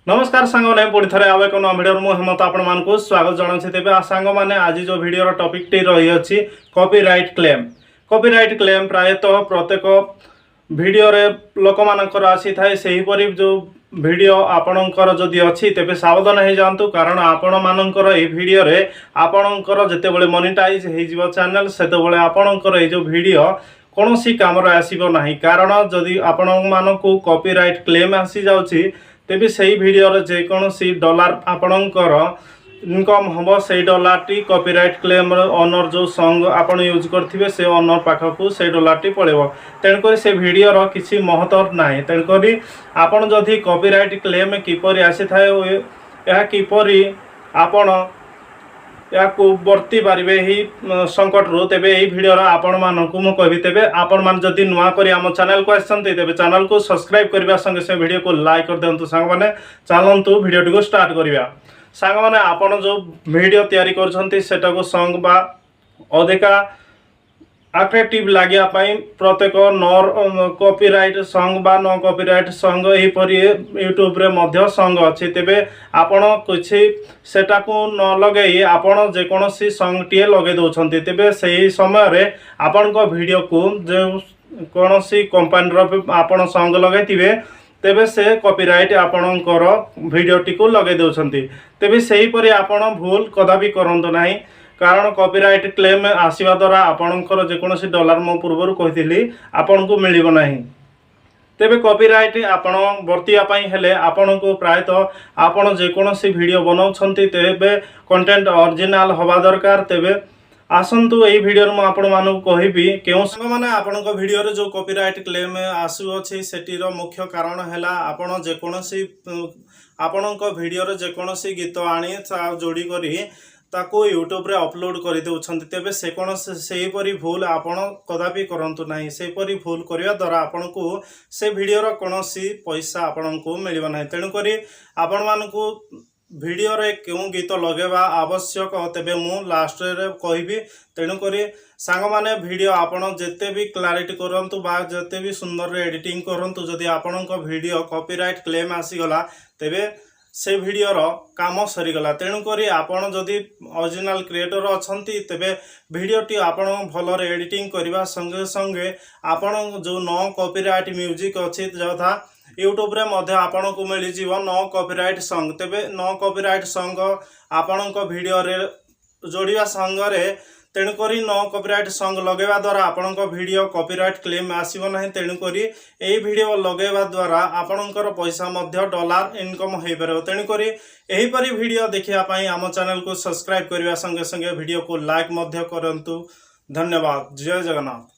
नमस्कार सांग मैंने पुणी थे आउ एक नया भिडियो मुझे हेमंत आपको स्वागत जनाऊँ तेज सांग मैंने आज जो भिडियो टॉपिक टी रही अच्छी कॉपीराइट क्लेम। कॉपीराइट क्लेम प्रायतः प्रत्येक भिडियो लोक मानकर आसी थाए सेहीपरि जो भिडियो आपणकर जदि अच्छी तेज सावधान हो जातु कारण आपण मानकर ये भिडियो आपणकर जितेबाला मोनेटाइज हो चैनल से आपणकर ये जो भिडियो कौन सी काम आसब ना कारण जदि आपण मानक कॉपीराइट क्लेम आसी जाउछि तेबे से भिडियो जेकोसी डॉलर आपणकर इनकम हम से dollar T copyright claim owner जो सॉन्ग आपण यूज करथिबे से ओनर पाखक से डॉलर टी पड़ेबो। तेणुकर से भिडियो किसी महत्व ना तेणुकर आपण जदि कॉपीराइट क्लेम किपरि आसी थाए या किपरि आपण या वर्ती पारे ही संकट रू तेबे यही भिडियो आपण मानक मु कहबी तेबे आपण मान जदि नुआ करी आम चैनल को आसछन्ती तेबे चैनल को सब्सक्राइब करबा संगे से वीडियो को लाइक कर देंतु सांग माने चलंतु वीडियो टी को स्टार्ट करिया। सांग माने आपण जो वीडियो तैयारी करछन्ती सेटा को सॉन्ग बा अधिका अट्रैक्टिव लागिया पई प्रत्येक नॉर कॉपीराइट सॉन्ग बा नो कॉपीराइट सॉन्ग एही परि यूट्यूब रे मध्य सॉन्ग अछि तेबे आपण किछि सेटा को न लगेई आपण जे कोनोसी सॉन्ग टिए लगे दोछन्ती तेबे सेही समय रे आपण को वीडियो को जे कोनोसी कंपनी रो आपण सॉन्ग लगैतिबे तेबे से कॉपीराइट आपणकर वीडियो टी को लगे दोछन्ती तेबे सेही परि आपण भूल कदापि करंतु नाही कारण कॉपीराइट क्लेम आसवा द्वारा आपणकर जेकोसी डॉलर मो पूर्व कही आपन को मिलिबो नाही। तेबे कॉपीराइट आपण वर्तिया पई हेले आपन को प्रायतः आपण जेकोसी वीडियो बनाउछन्ती तेबे कंटेंट ओरिजिनल हवा दरकार। तेबे आसंतु यही वीडियो मु आपण मानक कहबी केउ संग माने आपन को वीडियो रे जो कॉपीराइट क्लेम आसु अछि सेटीर मुख्य कारण हेला आपण जेकोसी आपन को वीडियो रे जेकोसी गीत आनी जोड़ी करी ताको यूट्यूब रे अपलोड कर देउछन्ती तेबे से कोन सेहीपरि भूल आपण कदापि करंतु नाही। सेहीपरि भूल करिया द्वारा आपण को से वीडियो रो कोनोसी पैसा आपण को मिलिबो नाही। तेणु करी आपण मानकु वीडियो रे केउ गीत लगेबा आवश्यक तेबे मु लास्ट रे कहबी। तेणु करी सांग माने वीडियो आपण जते भी क्लैरिटी करंतु बा जते भी सुंदर रे एडिटिंग करंतु जदि आपण को वीडियो कॉपीराइट क्लेम आसी गला तेबे से वीडियो रो काम सरीगला। तेणु करी आपण जदि ओरिजिनल क्रिएटर अछंती तेबे वीडियो टी आपण भल एडिटिंग करबा संगे संगे आपण जो नो कॉपीराइट म्यूजिक अछि जथा यूट्यूब रे मध्य आपण को मिली जीव नो कॉपीराइट सॉन्ग तेबे नो कॉपीराइट सॉन्ग आपण को वीडियो रे जोड़िया संग रे तेणु करी नो कॉपीराइट सॉन्ग लगेवा द्वारा आपण को वीडियो कॉपीराइट क्लेम आसीबो नाही। तेणु करी एही वीडियो लगेवा द्वारा आपणकर पैसा मध्य डॉलर इनकम होई परबो। तेणु करी एही परी वीडियो देखिया पई आम चैनल को सब्सक्राइब करबा संगे संगे वीडियो को लाइक मध्य करंतु। धन्यवाद। जय जगन्नाथ।